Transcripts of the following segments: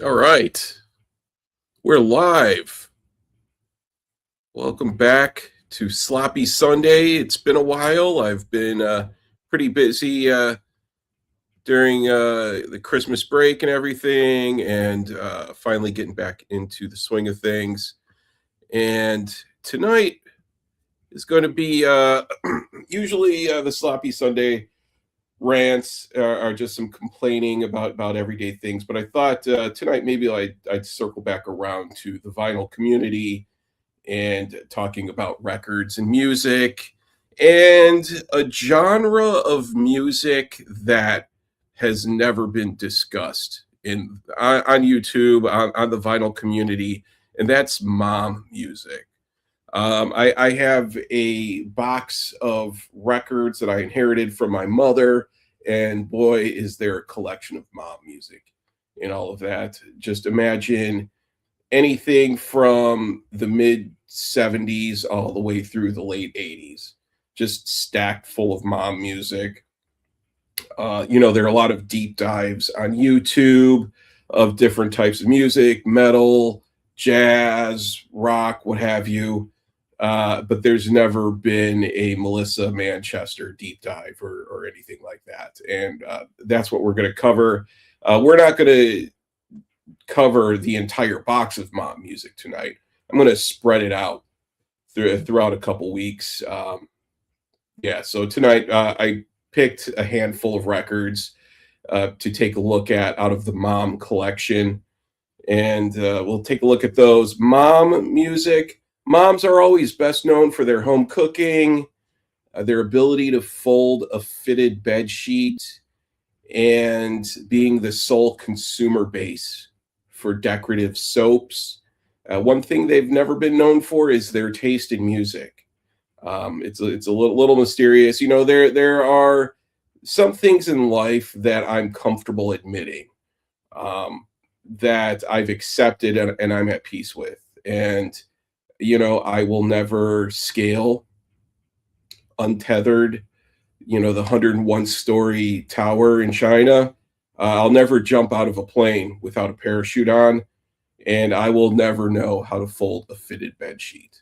All right, we're live. Welcome back to Sloppy Sunday. It's been a while. I've been pretty busy during the Christmas break and everything, and finally getting back into the swing of things. And tonight is going to be usually the Sloppy Sunday rants are just some complaining about everyday things. But I thought tonight maybe I'd circle back around to the vinyl community and talking about records and music and a genre of music that has never been discussed on YouTube on the vinyl community, and that's mom music. I have a box of records that I inherited from my mother, and boy, is there a collection of mom music and all of that. Just imagine anything from the mid 70s all the way through the late 80s, just stacked full of mom music. There are a lot of deep dives on YouTube of different types of music, metal, jazz, rock, what have you. But there's never been a Melissa Manchester deep dive or anything like that. And that's what we're going to cover. We're not going to cover the entire box of mom music tonight. I'm going to spread it out throughout a couple weeks. Yeah, so tonight I picked a handful of records to take a look at out of the mom collection, and we'll take a look at those. Mom music. Moms are always best known for their home cooking, their ability to fold a fitted bed sheet, and being the sole consumer base for decorative soaps. One thing they've never been known for is their taste in music. It's a little mysterious. There are some things in life that I'm comfortable admitting, that I've accepted and I'm at peace with. And I will never scale untethered, the 101-story tower in China. I'll never jump out of a plane without a parachute on, and I will never know how to fold a fitted bed sheet.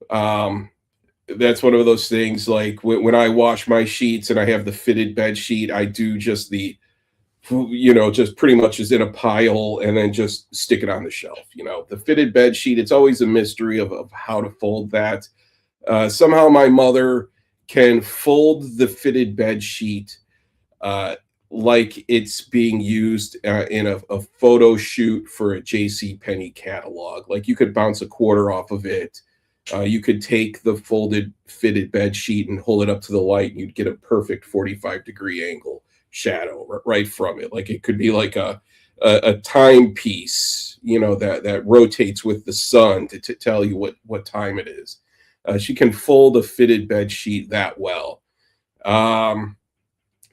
That's one of those things. Like when I wash my sheets and I have the fitted bed sheet, I do just just pretty much is in a pile and then just stick it on the shelf. The fitted bed sheet, it's always a mystery of how to fold that. Somehow my mother can fold the fitted bed sheet like it's being used in a photo shoot for a J.C. Penney catalog. Like you could bounce a quarter off of it. You could take the folded fitted bed sheet and hold it up to the light, and you'd get a perfect 45-degree angle shadow right from it. Like it could be like a timepiece, that rotates with the sun to tell you what time it is. She can fold a fitted bed sheet that well.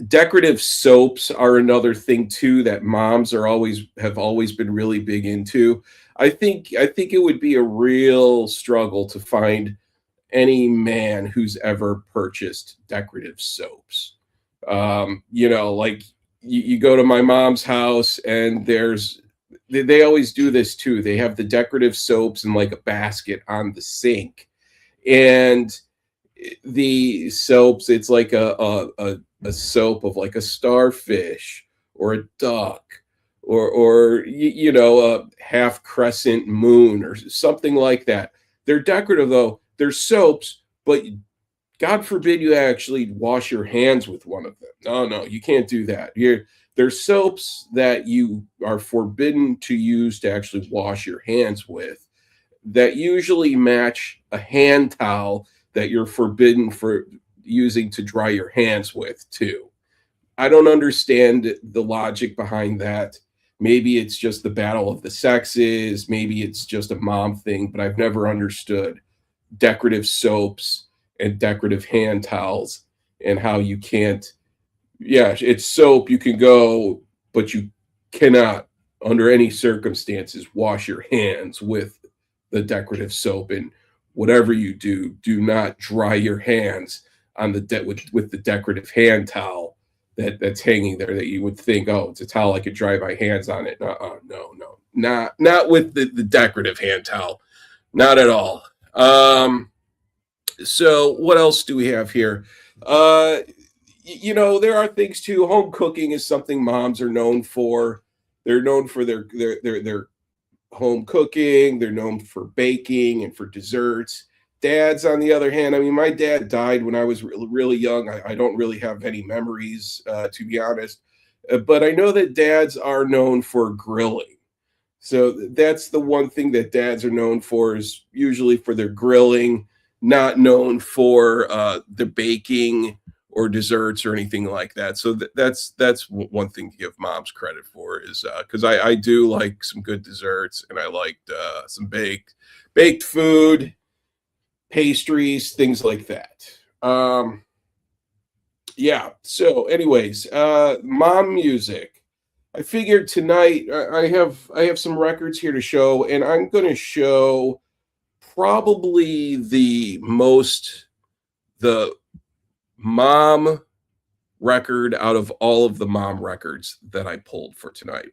Decorative soaps are another thing too that moms have always been really big into. I think it would be a real struggle to find any man who's ever purchased decorative soaps. Like you go to my mom's house and they always do this too. They have the decorative soaps in like a basket on the sink, and the soaps, it's like a soap of like a starfish or a duck or a half crescent moon or something like that. They're decorative though. They're soaps, but God forbid you actually wash your hands with one of them. No, you can't do that. There's soaps that you are forbidden to use to actually wash your hands with that usually match a hand towel that you're forbidden for using to dry your hands with too. I don't understand the logic behind that. Maybe it's just the battle of the sexes, maybe it's just a mom thing, but I've never understood decorative soaps and decorative hand towels and how you can't. Yeah, it's soap, you can go, but you cannot under any circumstances wash your hands with the decorative soap. And whatever you do not dry your hands on with the decorative hand towel that's hanging there that you would think, oh, it's a towel I could dry my hands on it. No, no, not with the decorative hand towel, not at all. So what else do we have here? Uh, there are things too. Home cooking is something moms are known for. They're known for their home cooking. They're known for baking and for desserts. Dads, on the other hand, I mean, my dad died when I was really young. I don't really have any memories, to be honest. But I know that dads are known for grilling. So that's the one thing that dads are known for, is usually for their grilling, not known for the baking or desserts or anything like that. So that's one thing to give moms credit for, is because I do like some good desserts, and I liked some baked food, pastries, things like that. Yeah. So, anyways, mom music. I figured tonight I have some records here to show, and I'm going to show probably the mom record out of all of the mom records that I pulled for tonight.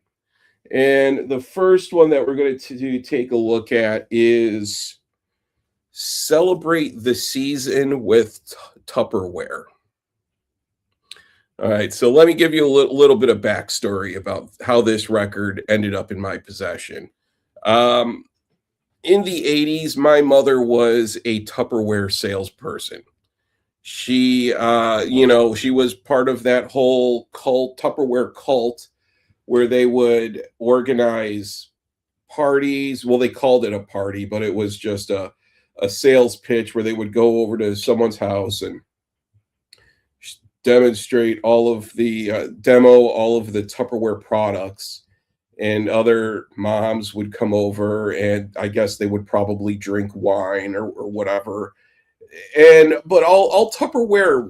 And the first one that we're going to take a look at is Celebrate the Season with Tupperware. All right, so let me give you a little bit of backstory about how this record ended up in my possession. Um, in the 80s, my mother was a Tupperware salesperson. She was part of that whole Tupperware cult, where they would organize parties. Well, they called it a party, but it was just a sales pitch where they would go over to someone's house and demonstrate demo all of the Tupperware products, and other moms would come over, and I guess they would probably drink wine or whatever. But all Tupperware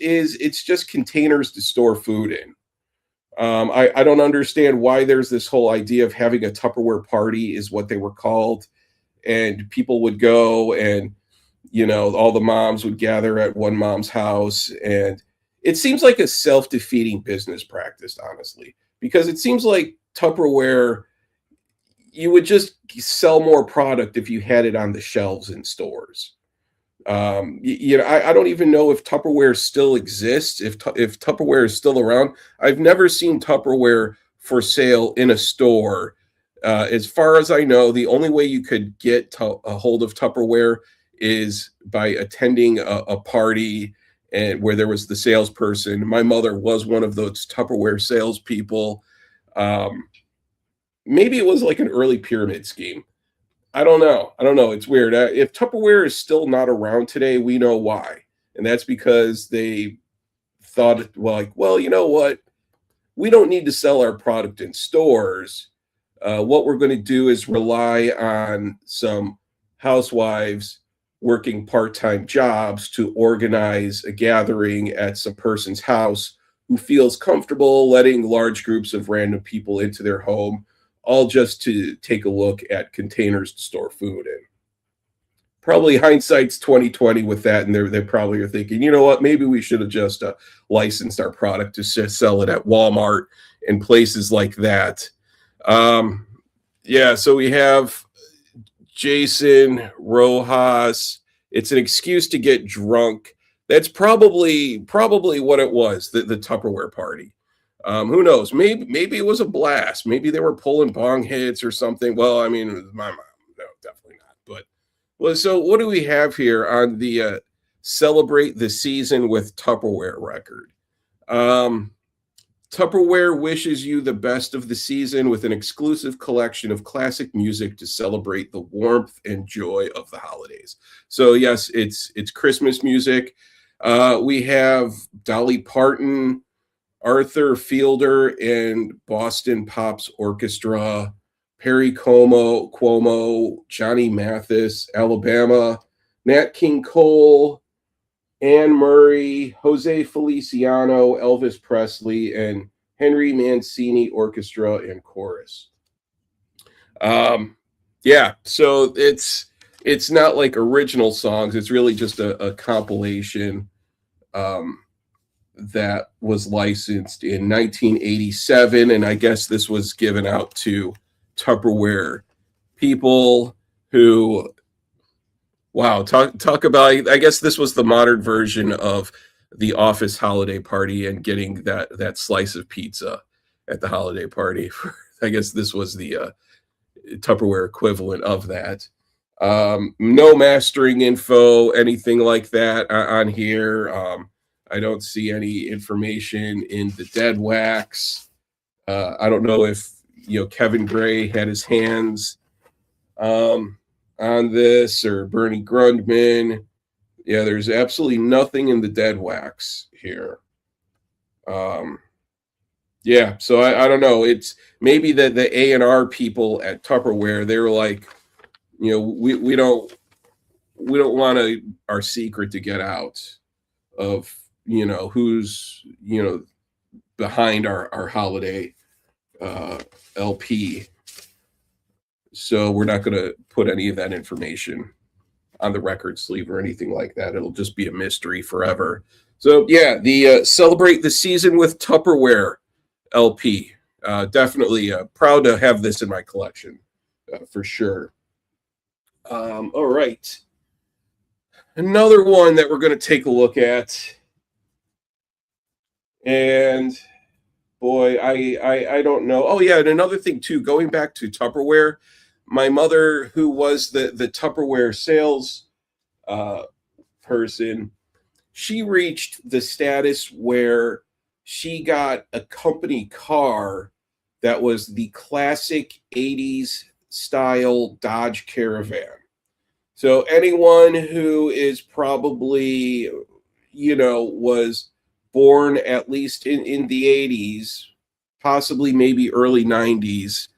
is it's just containers to store food in. I don't understand why there's this whole idea of having a Tupperware party, is what they were called, and people would go, and all the moms would gather at one mom's house, and it seems like a self-defeating business practice, honestly, because it seems like Tupperware, you would just sell more product if you had it on the shelves in stores. I don't even know if Tupperware still exists, if Tupperware is still around. I've never seen Tupperware for sale in a store. As far as I know, the only way you could get a hold of Tupperware is by attending a party, and where there was the salesperson. My mother was one of those Tupperware salespeople. Um, Maybe it was like an early pyramid scheme. I don't know. I don't know. It's weird. If Tupperware is still not around today, we know why. And that's because they thought, well, like, well, you know what? We don't need to sell our product in stores. What we're going to do is rely on some housewives working part-time jobs to organize a gathering at some person's house who feels comfortable letting large groups of random people into their home, all just to take a look at containers to store food in. Probably hindsight's 2020 with that, and they probably are thinking, you know what, maybe we should have just licensed our product to sell it at Walmart and places like that. Yeah, so we have Jason Rojas. It's an excuse to get drunk. That's probably what it was, the Tupperware party. Who knows? Maybe it was a blast. Maybe they were pulling bong hits or something. Well, I mean, my mom, no, definitely not. But well, so what do we have here on the Celebrate the Season with Tupperware record? Tupperware wishes you the best of the season with an exclusive collection of classic music to celebrate the warmth and joy of the holidays. So yes, it's Christmas music. We have Dolly Parton, Arthur Fielder and Boston Pops Orchestra, Perry Cuomo, Johnny Mathis, Alabama, Nat King Cole, Anne Murray, Jose Feliciano, Elvis Presley, and Henry Mancini Orchestra and Chorus. Yeah, so it's not like original songs. It's really just a compilation. Um, that was licensed in 1987, and I guess this was given out to Tupperware people who, wow, talk about. I guess this was the modern version of the office holiday party and getting that slice of pizza at the holiday party. I guess this was the Tupperware equivalent of that. No mastering info, anything like that on here. I don't see any information in the dead wax. I don't know if Kevin Gray had his hands on this, or Bernie Grundman. Yeah, there's absolutely nothing in the dead wax here. Yeah, so I don't know. It's maybe that the A&R people at Tupperware, they were like, we don't want our secret to get out of who's behind our holiday LP. So we're not going to put any of that information on the record sleeve or anything like that. It'll just be a mystery forever. So yeah, the Celebrate the Season with Tupperware LP. Definitely proud to have this in my collection, for sure. All right. Another one that we're going to take a look at. And boy, I don't know. Oh yeah, and another thing too, going back to Tupperware, my mother, who was the Tupperware sales person, she reached the status where she got a company car that was the classic 80s style Dodge Caravan. So anyone who is probably, was born at least in the 80s, possibly maybe early 90s,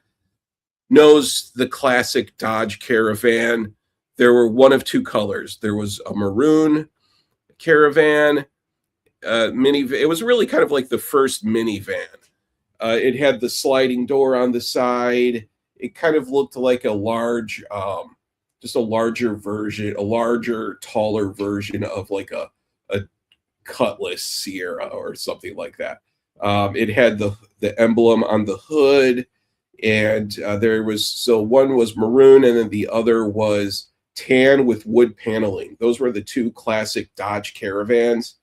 knows the classic Dodge Caravan. There were one of two colors. There was a maroon Caravan, minivan. It was really kind of like the first minivan. It had the sliding door on the side. It kind of looked like a large, just a larger version, a larger, taller version of like a Cutlass Sierra or something like that. It had the emblem on the hood, and one was maroon, and then the other was tan with wood paneling. Those were the two classic Dodge Caravans.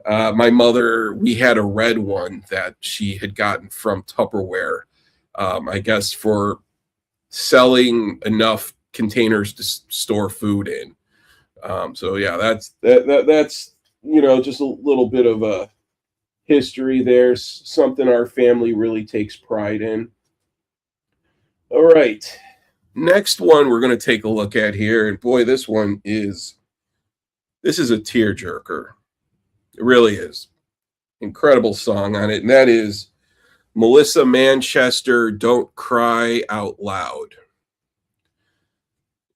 My mother, we had a red one that she had gotten from Tupperware, I guess for selling enough containers to store food in. So yeah, that's just a little bit of a history there, something our family really takes pride in. All right, next one we're going to take a look at here, and boy, this is a tearjerker. It really is. Incredible song on it, and that is Melissa Manchester, Don't Cry Out Loud.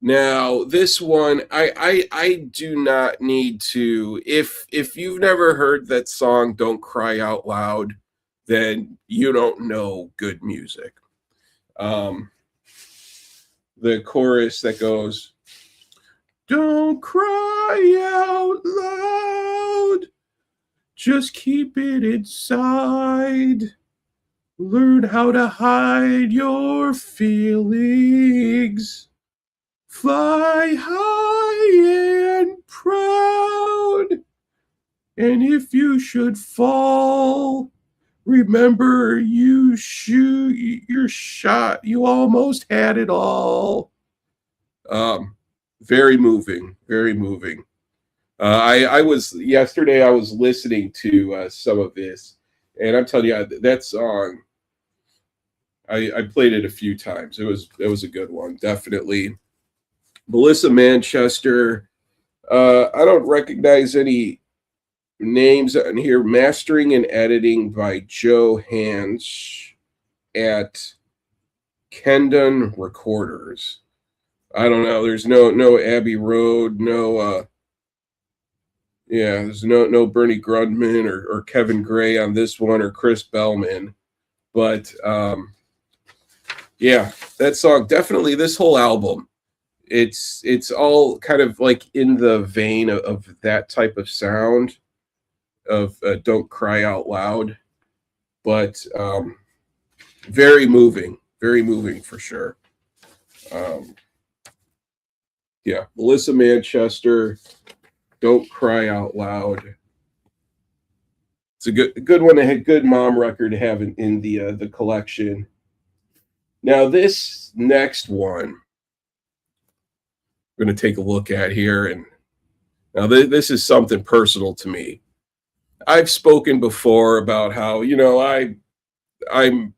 Now, this one, I do not need to. If you've never heard that song, Don't Cry Out Loud, then you don't know good music. The chorus that goes, don't cry out loud, just keep it inside. Learn how to hide your feelings. Fly high and proud. And if you should fall, remember you're shot. You almost had it all. Very moving, very moving. I was listening to some of this, and I'm telling you, that song, I played it a few times. It was a good one, definitely. Melissa Manchester. I don't recognize any names on here. Mastering and editing by Joe Hans at Kendon Recorders. I don't know. There's no Abbey Road, there's no Bernie Grundman or Kevin Gray on this one, or Chris Bellman. But that song, definitely, this whole album, it's all kind of like in the vein of that type of sound. of Don't Cry Out Loud, but very moving for sure. Um, yeah, Melissa Manchester, Don't Cry Out Loud. It's a good one, a good mom record to have in the collection. Now, this next one we're going to take a look at here. And now this is something personal to me. I've spoken before about how, I'm,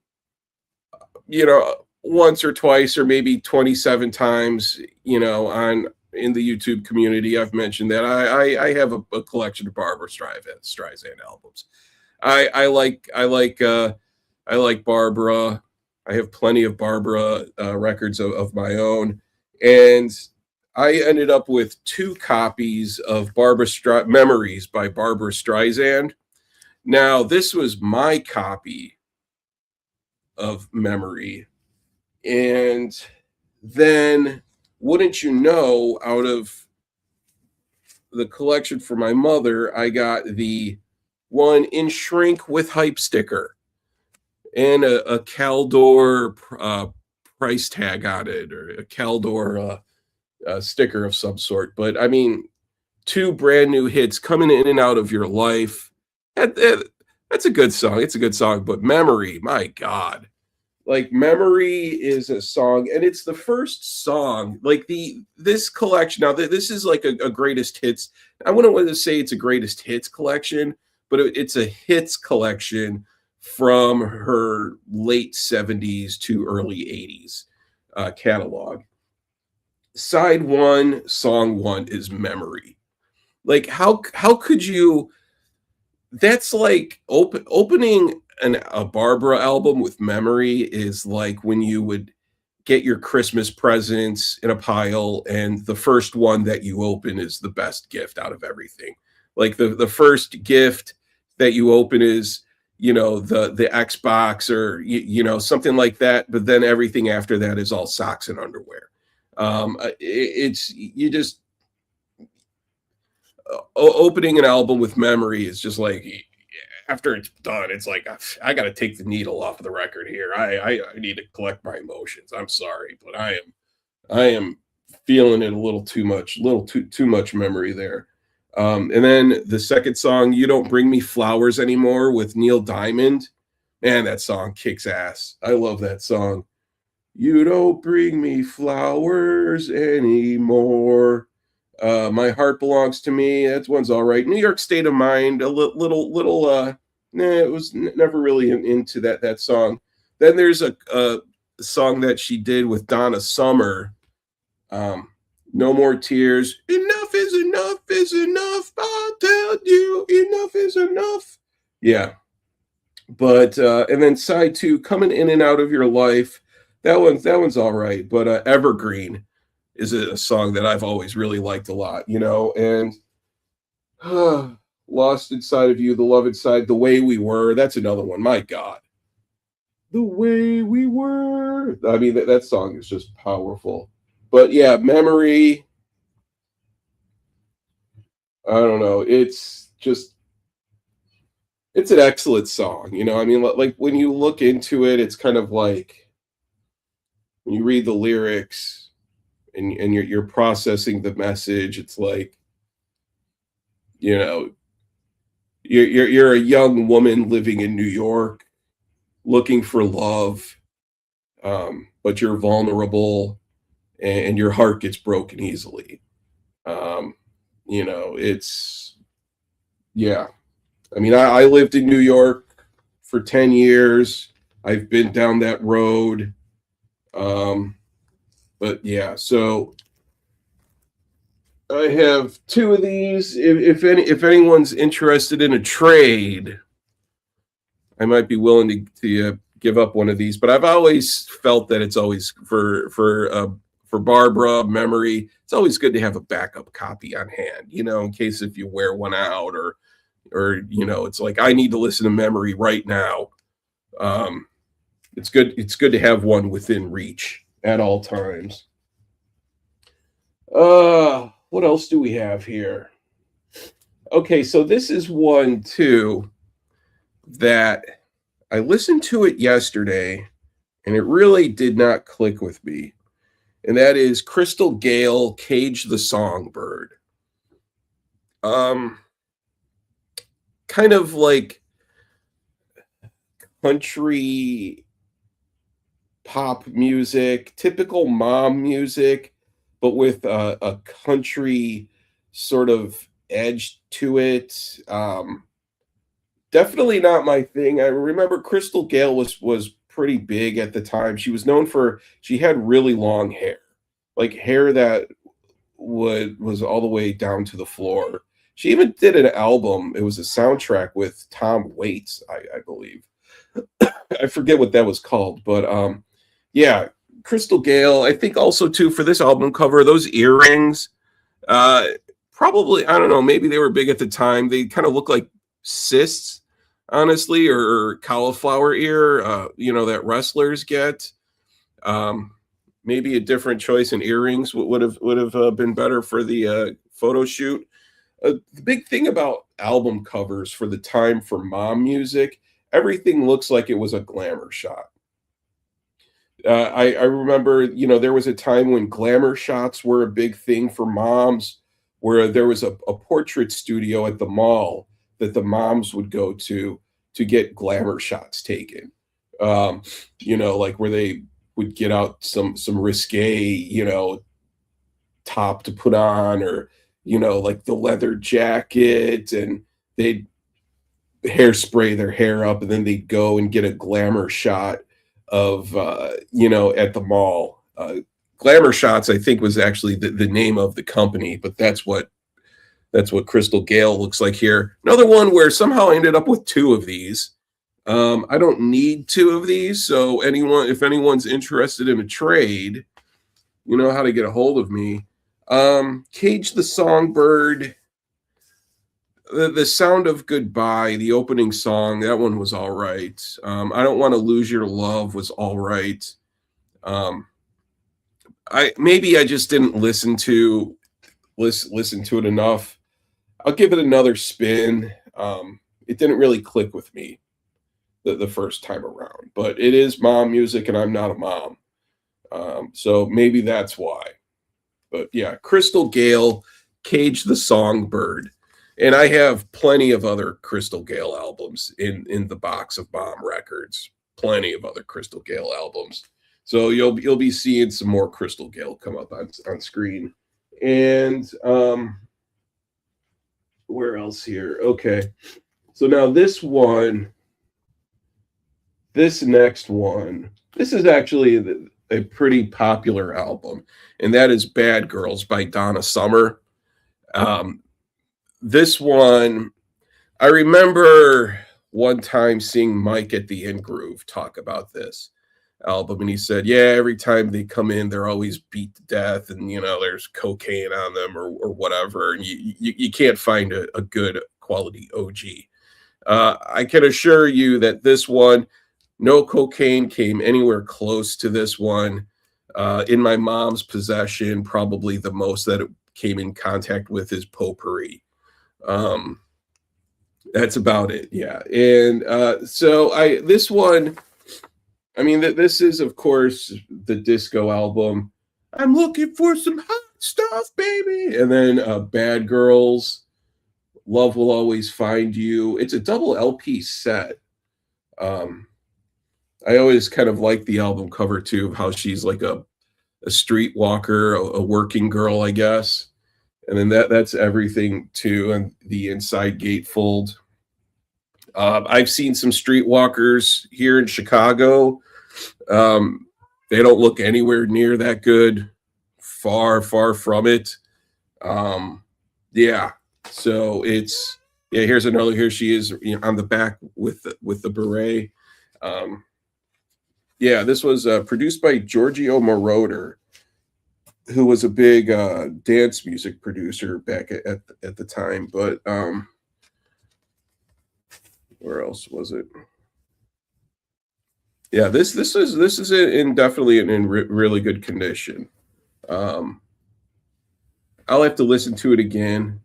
once or twice or maybe 27 times, on in the YouTube community, I've mentioned that I have a collection of Barbara Streisand albums. I like Barbara. I have plenty of Barbara records of my own, and I ended up with two copies of Memories by Barbara Streisand. Now, this was my copy of Memory, and then, wouldn't you know, out of the collection for my mother, I got the one in shrink with hype sticker and a Caldor price tag on it, or a Caldor sticker of some sort. But I mean, two brand new hits coming in and out of your life. That's a good song. It's a good song. But Memory, my God. Like, Memory is a song, and it's the first song, like this collection. Now, this is like a greatest hits. I wouldn't want to say it's a greatest hits collection, but it's a hits collection from her late 70s to early 80s catalog. Side one, song one is Memory. Like, how could you? That's like opening a Barbara album with Memory is like when you would get your Christmas presents in a pile, and the first one that you open is the best gift out of everything. Like, the first gift that you open is, the Xbox, or something like that, but then everything after that is all socks and underwear. It's you just opening an album with Memory is just like, after it's done, it's like, I got to take the needle off of the record here. I need to collect my emotions. I'm sorry, but I am feeling it a little too much, too much Memory there. And then the second song, You Don't Bring Me Flowers Anymore, with Neil Diamond. Man, that song kicks ass. I love that song. You don't bring me flowers anymore. My Heart Belongs to Me. That one's all right. New York State of Mind. A little. It was never really into that song. Then there's a song that she did with Donna Summer. No More Tears. Enough is enough is enough. I'll tell you, enough is enough. Yeah. But and then side two, Coming In and Out of Your Life. That one's all right. But Evergreen is a song that I've always really liked a lot, and Lost Inside of You, The Love Inside, The Way We Were. That's another one. My God. The Way We Were. I mean, that song is just powerful. But yeah, Memory. I don't know. It's an excellent song. I mean, like, when you look into it, it's kind of like when you read the lyrics and you're processing the message. It's like, you're a young woman living in New York, looking for love, but you're vulnerable, and your heart gets broken easily. It's, yeah. I mean, I lived in New York for 10 years. I've been down that road. But yeah, so I have two of these. If anyone's interested in a trade, I might be willing to give up one of these. But I've always felt that it's always for Barbara Memory. It's always good to have a backup copy on hand, in case if you wear one out, or it's like, I need to listen to Memory right now. It's good. It's good to have one within reach at all times. What else do we have here? Okay, so this is one too that I listened to it yesterday and it really did not click with me. And that is Crystal Gale, Cage the Songbird. Um, Kind of like country pop music, typical mom music, but with a country sort of edge to it. Definitely not my thing. I remember Crystal Gale was pretty big at the time. She was known for she had really long hair, like hair that would was all the way down to the floor. She even did an album. It was a soundtrack with Tom Waits, I believe. I forget what that was called, but yeah, Crystal Gale. I think also too for this album cover, those earrings. Uh, Probably I don't know. Maybe they were big at the time. They kind of look like cysts, honestly, or cauliflower ear. That wrestlers get. Um, Maybe a different choice in earrings would have been better for the photo shoot. The big thing about album covers for the time for mom music, everything looks like it was a glamour shot. I remember, there was a time when glamour shots were a big thing for moms, where there was a portrait studio at the mall that the moms would go to get glamour shots taken. Um, like where they would get out some risque, top to put on, or like the leather jacket, and they'd hairspray their hair up, and then they'd go and get a glamour shot of at the mall. Glamour Shots, I think, was actually the name of the company, but that's what Crystal Gale looks like here. Another one where somehow I ended up with two of these. I don't need two of these, so if anyone's interested in a trade, you know how to get a hold of me. Cage the Songbird, the Sound of Goodbye, the opening song, that one was all right. I Don't Want to Lose Your Love was all right. Um, I just didn't listen to it enough. I'll give it another spin. It didn't really click with me the first time around, but it is mom music, and I'm not a mom, so maybe that's why. But yeah, Crystal Gale, Cage the Songbird. And I have plenty of other Crystal Gale albums in the box of Bomb Records. Plenty of other Crystal Gale albums. So you'll be seeing some more Crystal Gale come up on screen. And where else here? Okay. So now this next one, this is actually a pretty popular album, and that is Bad Girls by Donna Summer. Um, this one, I remember one time seeing Mike at the In Groove talk about this album, and he said, "Yeah, every time they come in, they're always beat to death, and there's cocaine on them or whatever, and you can't find a good quality OG." I can assure you that this one, no cocaine came anywhere close to this one. In my mom's possession, probably the most that it came in contact with is potpourri. Um, that's about it. Yeah. And so this one, I mean, this is, of course, the disco album. I'm looking for some hot stuff, baby. And then Bad Girls, Love Will Always Find You. It's a double LP set. Um, I always kind of like the album cover too, of how she's like a streetwalker, a working girl, I guess. And then that's everything too, and the inside gatefold. I've seen some streetwalkers here in Chicago. Um, they don't look anywhere near that good. Far, far from it. Um, yeah. So it's yeah. Here's another. Here she is, on the back with the beret. Um, yeah, this was produced by Giorgio Moroder, who was a big dance music producer back at the time. But where else was it? Yeah, this is in definitely in really good condition. Um, I'll have to listen to it again.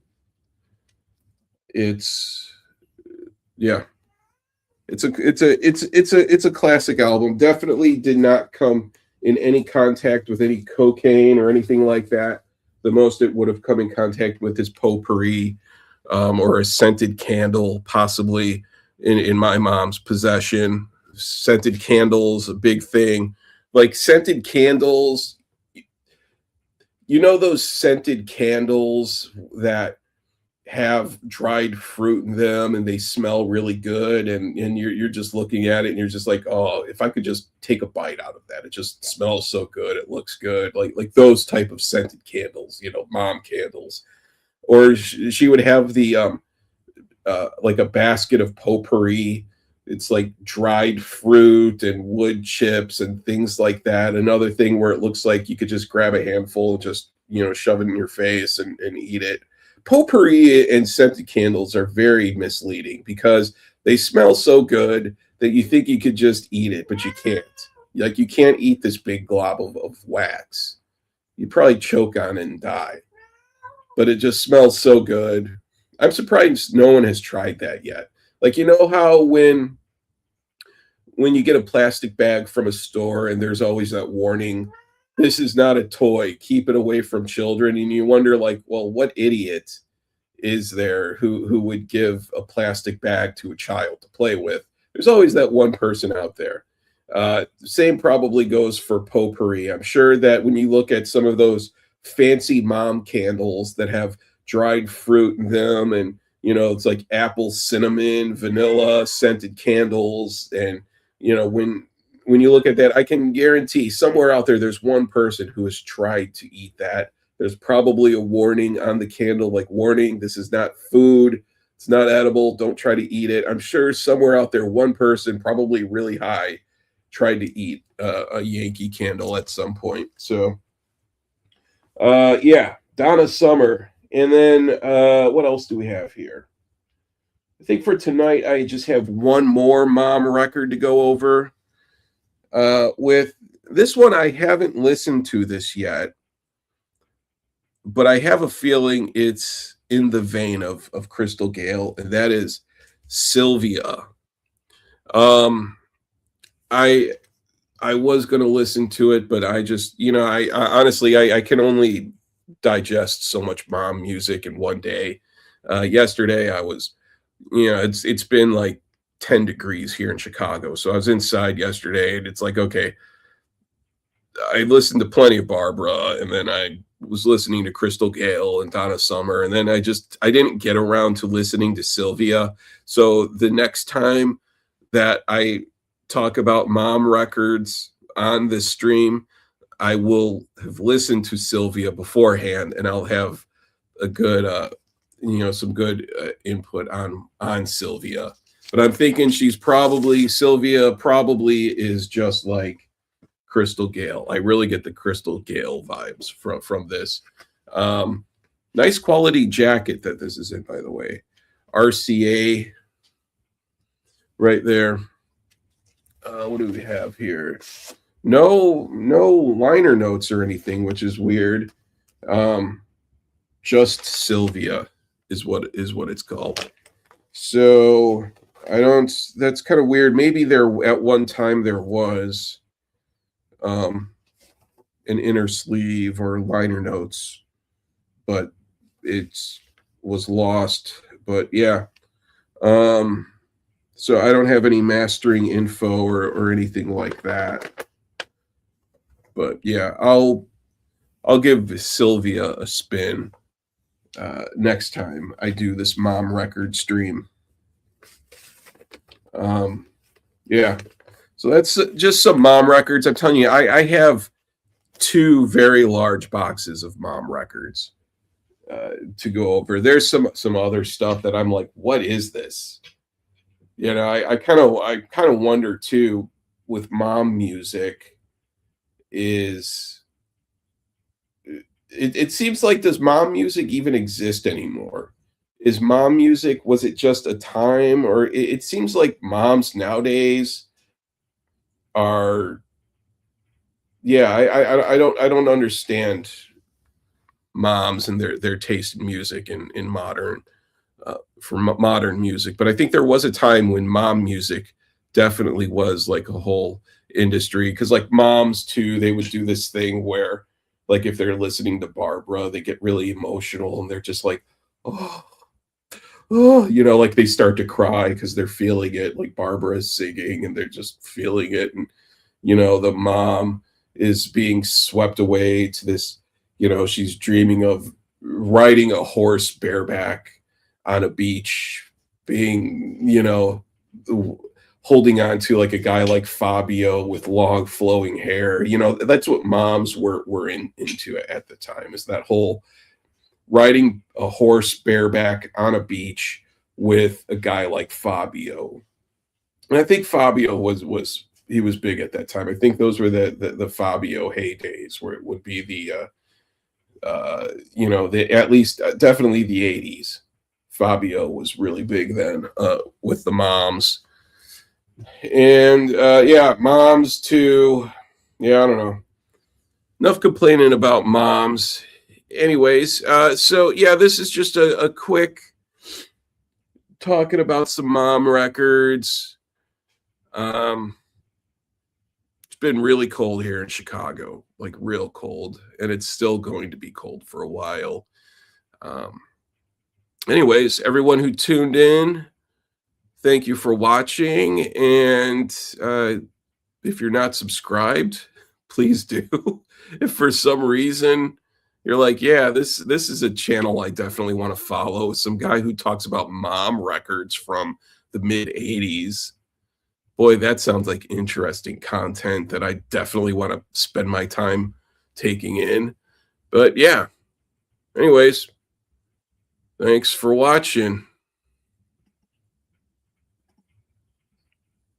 It's yeah, it's a classic album. Definitely did not come in any contact with any cocaine or anything like that. The most it would have come in contact with is potpourri, or a scented candle, possibly in my mom's possession. Scented candles, a big thing. Like scented candles, you know those scented candles that have dried fruit in them and they smell really good, and you're just looking at it and you're just like, oh, if I could just take a bite out of that. It just smells so good, it looks good, like those type of scented candles, mom candles. Or she would have the like a basket of potpourri. It's like dried fruit and wood chips and things like that. Another thing where it looks like you could just grab a handful, just shove it in your face and eat it. Potpourri and scented candles are very misleading because they smell so good that you think you could just eat it, but you can't. Like you can't eat this big glob of wax. You'd probably choke on it and die. But it just smells so good. I'm surprised no one has tried that yet. Like how when you get a plastic bag from a store and there's always that warning, this is not a toy, keep it away from children, and you wonder like, well, what idiot is there who would give a plastic bag to a child to play with? There's always that one person out there. Same probably goes for potpourri. I'm sure that when you look at some of those fancy mom candles that have dried fruit in them, and it's like apple, cinnamon, vanilla scented candles, and when you look at that, I can guarantee somewhere out there there's one person who has tried to eat that. There's probably a warning on the candle, like, warning, this is not food, it's not edible, don't try to eat it. I'm sure somewhere out there one person, probably really high, tried to eat a Yankee candle at some point. So yeah, Donna Summer. And then what else do we have here? I think for tonight, I just have one more mom record to go over. With this one, I haven't listened to this yet, but I have a feeling it's in the vein of Crystal Gale, and that is Sylvia. Um, I I was going to listen to it, but I just, I honestly, I can only digest so much mom music in one day. Yesterday, I was, it's been like 10 degrees here in Chicago. So I was inside yesterday, and it's like, okay, I listened to plenty of Barbara, and then I was listening to Crystal Gale and Donna Summer, and then I didn't get around to listening to Sylvia. So the next time that I talk about mom records on this stream, I will have listened to Sylvia beforehand, and I'll have a good, some good input on Sylvia. But I'm thinking Sylvia probably is just like Crystal Gale. I really get the Crystal Gale vibes from this. Nice quality jacket that this is in, by the way. RCA right there. What do we have here? No liner notes or anything, which is weird. Just Sylvia is what it's called. So that's kind of weird. Maybe there at one time there was an inner sleeve or liner notes, but it was lost. But yeah. So I don't have any mastering info or anything like that. But yeah, I'll give Sylvia a spin next time I do this mom record stream. Yeah. So that's just some mom records. I'm telling you, I have two very large boxes of mom records to go over. There's some other stuff that I'm like, what is this? I kind of wonder too with mom music is it seems like, does mom music even exist anymore? Is mom music, was it just a time, or it seems like moms nowadays are, yeah, I don't understand moms and their taste in music in modern for modern music. But I think there was a time when mom music definitely was like a whole industry, because like moms too, they would do this thing where like if they're listening to Barbara, they get really emotional and they're just like, oh, oh, like they start to cry because they're feeling it. Like Barbara is singing and they're just feeling it. And, the mom is being swept away to this, she's dreaming of riding a horse bareback on a beach, being, holding on to like a guy like Fabio with long flowing hair. That's what moms were into at the time, is that whole riding a horse bareback on a beach with a guy like Fabio. And I think Fabio was he was big at that time. I think those were the Fabio heydays, where it would be the at least definitely the 80s. Fabio was really big then, with the moms. And yeah, moms too. Yeah, I don't know. Enough complaining about moms. Anyways, so yeah, this is just a quick talking about some mom records. Um, it's been really cold here in Chicago, like real cold, and it's still going to be cold for a while. Um, anyways, everyone who tuned in, thank you for watching. And if you're not subscribed, please do. If for some reason you're like, yeah, this is a channel I definitely want to follow, some guy who talks about mom records from the mid 80s. Boy, that sounds like interesting content that I definitely want to spend my time taking in. But yeah, anyways, thanks for watching.